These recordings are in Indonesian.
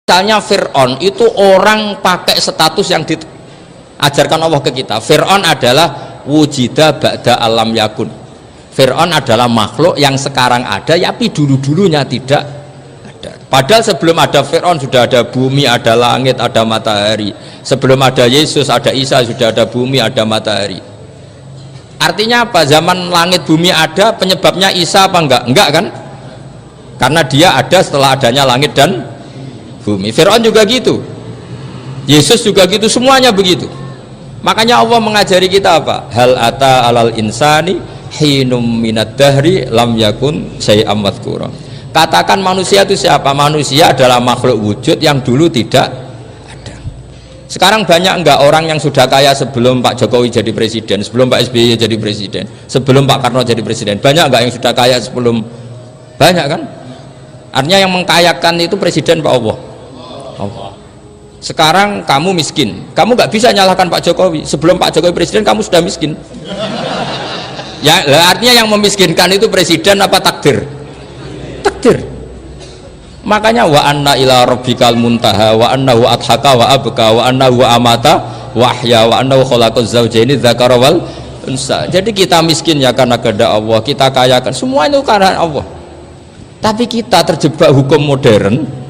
Misalnya Fir'aun itu orang pakai status yang diajarkan Allah ke kita. Fir'aun adalah wujida ba'da alam yakun. Fir'aun adalah makhluk yang sekarang ada tapi dulu-dulunya tidak ada. Padahal sebelum ada Fir'aun sudah ada bumi, ada langit, ada matahari. Sebelum ada Yesus, ada Isa, sudah ada bumi, ada matahari. Artinya apa? Zaman langit bumi ada, penyebabnya Isa apa enggak? Enggak kan? Karena dia ada setelah adanya langit dan bumi. Fir'aun juga gitu, Yesus juga gitu, semuanya begitu. Makanya Allah mengajari kita apa? Hal ata alal insani hinum minad dahri lam yakun syai'am madhkura. Katakan manusia itu siapa? Manusia adalah makhluk wujud yang dulu tidak ada. Sekarang banyak enggak orang yang sudah kaya sebelum Pak Jokowi jadi presiden, sebelum Pak SBY jadi presiden, sebelum Pak Karno jadi presiden? Banyak enggak yang sudah kaya sebelum? Banyak kan? Artinya yang mengkayakan itu presiden Pak Allah. Sekarang kamu miskin, kamu nggak bisa nyalahkan Pak Jokowi. Sebelum Pak Jokowi presiden kamu sudah miskin. Ya, artinya yang memiskinkan itu presiden apa takdir? Takdir. Makanya wa anna ila rabbikal muntaha wa annahu adhaka wa abka wa annahu amata wa ahya wa annahu khalaqaz zawjaini dzakara wal unsa. Jadi kita miskin ya karena kehendak Allah, kita kaya kan semua itu karena Allah. Tapi kita terjebak hukum modern.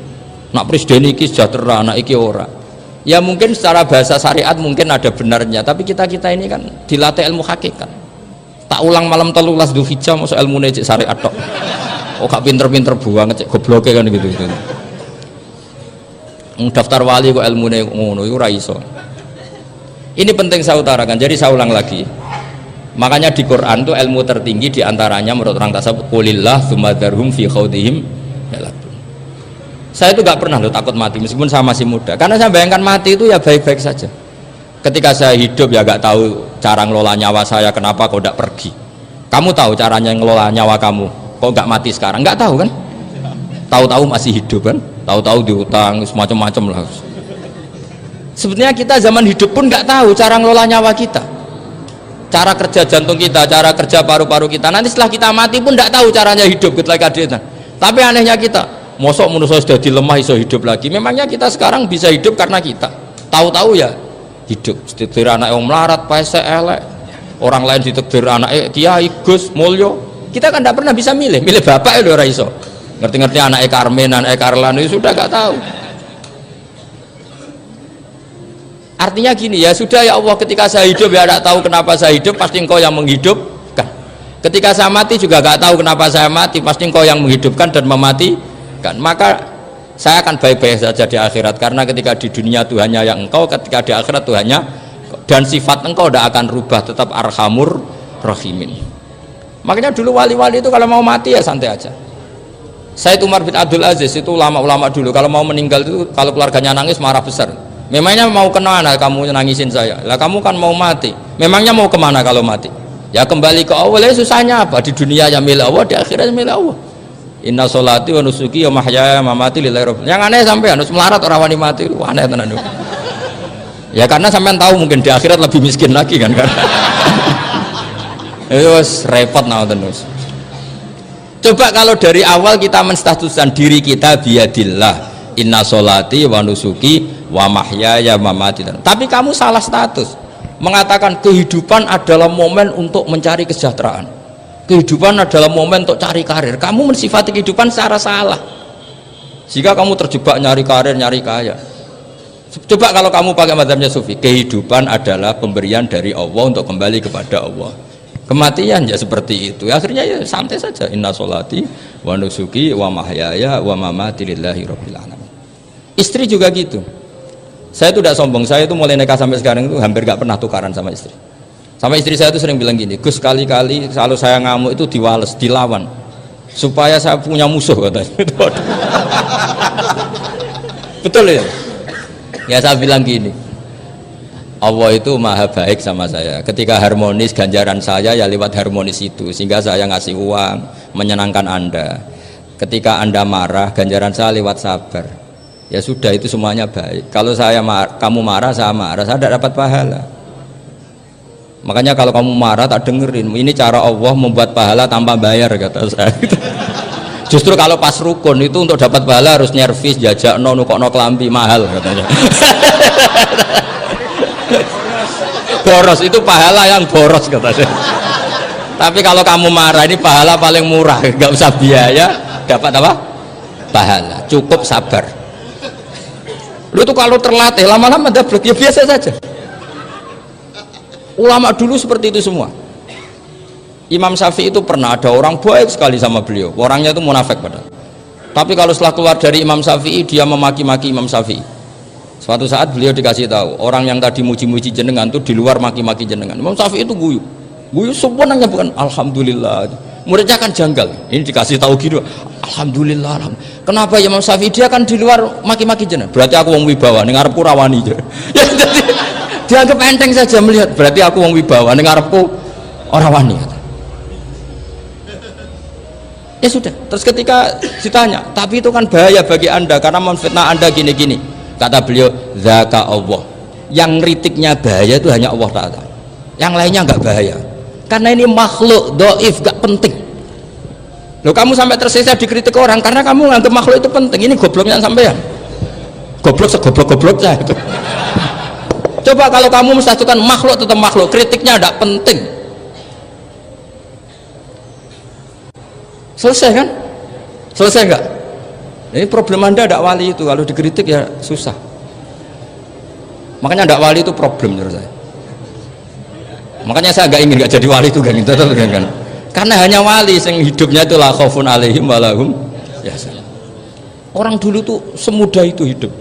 Nak presiden iki sejahtera, anak iki ora. Ya mungkin secara bahasa syariat mungkin ada benarnya, tapi kita ini kan dilatih ilmu hakikat. Tak ulang malam 13 Dzulhijjah masuk ilmu cek syariat tok. Oh gak pinter-pinter banget cek gobloke kan gitu. Daftar wali kok ilmune ngono iku ora iso. Ini penting saya utarakan. Jadi saya ulang lagi. Makanya di Quran tuh ilmu tertinggi diantaranya menurut orang tasawuf qulillah tsumma dzarhum fi khaudihim yalabun. Saya itu gak pernah loh takut mati meskipun saya masih muda, karena saya bayangkan mati itu ya baik-baik saja. Ketika saya hidup ya gak tahu cara ngelola nyawa saya, kenapa kok gak pergi? Kamu tahu caranya ngelola nyawa kamu, kok gak mati sekarang? Gak tahu kan? Tahu-tahu masih hidup kan? Tahu-tahu diutang semacam-macam lah. Sebetulnya kita zaman hidup pun gak tahu cara ngelola nyawa kita, cara kerja jantung kita, cara kerja paru-paru kita. Nanti setelah kita mati pun gak tahu caranya hidup ketika dia. Tapi anehnya kita mosok manusia sudah dilemah iso hidup lagi. Memangnya kita sekarang bisa hidup karena kita tahu-tahu ya hidup. Ditakdir anak yang melarat, paese elek, orang lain ditakdir anak kiai Gus Mulyo. Kita kan tidak pernah bisa milih bapak itu ora iso. Ngerti-ngerti anak Karmen, anak Karlan itu sudah gak tahu. Artinya gini, ya sudah ya Allah, ketika saya hidup ya tidak tahu kenapa saya hidup, pasti engkau yang menghidupkan. Ketika saya mati juga gak tahu kenapa saya mati, pasti engkau yang menghidupkan dan mematikan. Maka saya akan baik-baik saja di akhirat, karena ketika di dunia Tuhannya yang engkau, ketika di akhirat Tuhannya, dan sifat engkau tidak akan rubah, tetap arhamur rahimin. Makanya dulu wali-wali itu kalau mau mati ya santai aja. Sayyid Umar bin Abdul Aziz itu ulama-ulama dulu kalau mau meninggal itu, kalau keluarganya nangis marah besar. Memangnya mau kemana kamu nangisin saya? Lah kamu kan mau mati. Memangnya mau kemana kalau mati? Ya kembali ke Allah. Susahnya apa? Di dunia ya milik Allah, di akhirat milik Allah. Inna sholati wa nusuki wa mahyaya wa mamati lillahi rabbil. Yang aneh sampean harus melarat orang wani mati, aneh tenan. Ya karena sampean tahu mungkin di akhirat lebih miskin lagi kan. Terus repot nah terus. Coba kalau dari awal kita menstatuskan diri kita biadillah, inna sholati wa nusuki wa mahyaya wa mamati. Tapi kamu salah status. Mengatakan kehidupan adalah momen untuk mencari kesejahteraan. Kehidupan adalah momen untuk cari karir. Kamu mensifati kehidupan secara salah. Jika kamu terjebak nyari karir, nyari kaya. Coba kalau kamu pakai mazhabnya Sufi, kehidupan adalah pemberian dari Allah untuk kembali kepada Allah. Kematian ya seperti itu. Akhirnya ya santai saja. Inna sholati wa nusuki wa mahyaya wa mamati lillahi rabbil alamin. Istri juga gitu. Saya itu tidak sombong. Saya itu mulai nikah sampai sekarang itu hampir gak pernah tukaran sama istri. Sama istri saya itu sering bilang gini, Gus kali-kali kalau saya ngamuk itu diwales, dilawan supaya saya punya musuh katanya. Betul ya? Ya saya bilang gini, Allah itu maha baik sama saya. Ketika harmonis, ganjaran saya ya lewat harmonis itu, sehingga saya ngasih uang menyenangkan Anda. Ketika Anda marah, ganjaran saya lewat sabar. Ya sudah, itu semuanya baik. Kalau kamu marah, saya tidak dapat pahala. Makanya kalau kamu marah tak dengerin, ini cara Allah membuat pahala tanpa bayar kata saya. Justru kalau pas rukun itu untuk dapat pahala harus nyervis, jajak nukokno kelambi mahal katanya. Boros itu pahala yang boros katanya. Tapi kalau kamu marah ini pahala paling murah, nggak usah biaya, dapat apa? Pahala, cukup sabar. Lu tuh kalau terlatih lama-lama dapat ya biasa saja. Ulama dulu seperti itu semua. Imam Syafi'i itu pernah ada orang baik sekali sama beliau, orangnya itu munafik padahal. Tapi kalau setelah keluar dari Imam Syafi'i dia memaki-maki Imam Syafi'i. Suatu saat beliau dikasih tahu orang yang tadi muji-muji jenengan tuh di luar maki-maki jenengan. Imam Syafi'i itu guyu sebenarnya bukan alhamdulillah. Muridnya kan janggal. Ini dikasih tahu gitu, alhamdulillah. Kenapa ya Imam Syafi'i dia kan di luar maki-maki jenengan? Berarti aku wong wibawa ning ngarepku rawani. Ya jadi dianggap enteng saja melihat, berarti aku wong wibawa ning ngarepku ora wani. Ya sudah, terus ketika ditanya, tapi itu kan bahaya bagi anda karena memfitnah anda gini-gini, kata beliau, zaka Allah, yang kritiknya bahaya itu hanya Allah Ta'ala, yang lainnya nggak bahaya karena ini makhluk doif, gak penting. Loh, kamu sampai tersisa dikritik orang karena kamu nganggap makhluk itu penting. Ini gobloknya sampean, goblok segoblok-goblok saya itu. Coba kalau kamu mensatukan makhluk tetap makhluk, kritiknya tidak penting, selesai kan? Selesai enggak? Ini problem anda tidak wali itu, kalau dikritik ya susah. Makanya tidak wali itu problem menurut saya. Makanya saya nggak ingin nggak jadi wali itu kan, karena hanya wali yang hidupnya itu la khaufun alaihim walahum ya salam. Orang dulu tuh semudah itu hidup,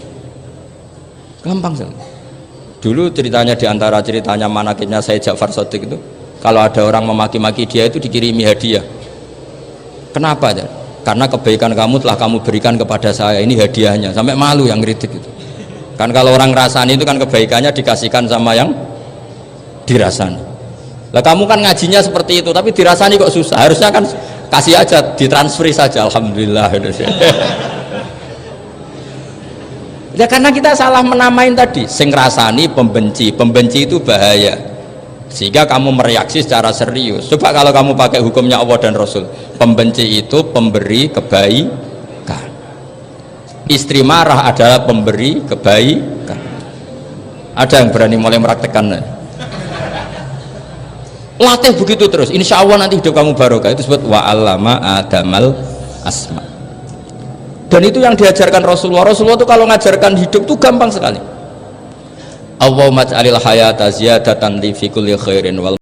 gampang sekali. Dulu ceritanya, diantara ceritanya manakibnya Sayyid Ja'far Shadiq itu, kalau ada orang memaki-maki dia itu dikirimi hadiah. Kenapa ya? Karena kebaikan kamu telah kamu berikan kepada saya, ini hadiahnya. Sampai malu yang kritik itu. Kan kalau orang rasani itu kan kebaikannya dikasihkan sama yang dirasani. Lah kamu kan ngajinya seperti itu, tapi dirasani kok susah. Harusnya kan kasih aja, ditransferi saja. Alhamdulillah. Ya karena kita salah menamain tadi. Sing rasani pembenci, pembenci itu bahaya. Sehingga kamu mereaksi secara serius. Coba kalau kamu pakai hukumnya Allah dan Rasul, pembenci itu pemberi kebaikan, istri marah adalah pemberi kebaikan. Ada yang berani mulai meraktekan? Latih begitu terus, insya Allah nanti hidup kamu barokah. Itu disebut wa'allama adamal asma. Dan itu yang diajarkan Rasulullah. Rasulullah itu kalau ngajarkan hidup itu gampang sekali. Allahumma ja'alil hayata ziyadatan li fi kulli khairin wal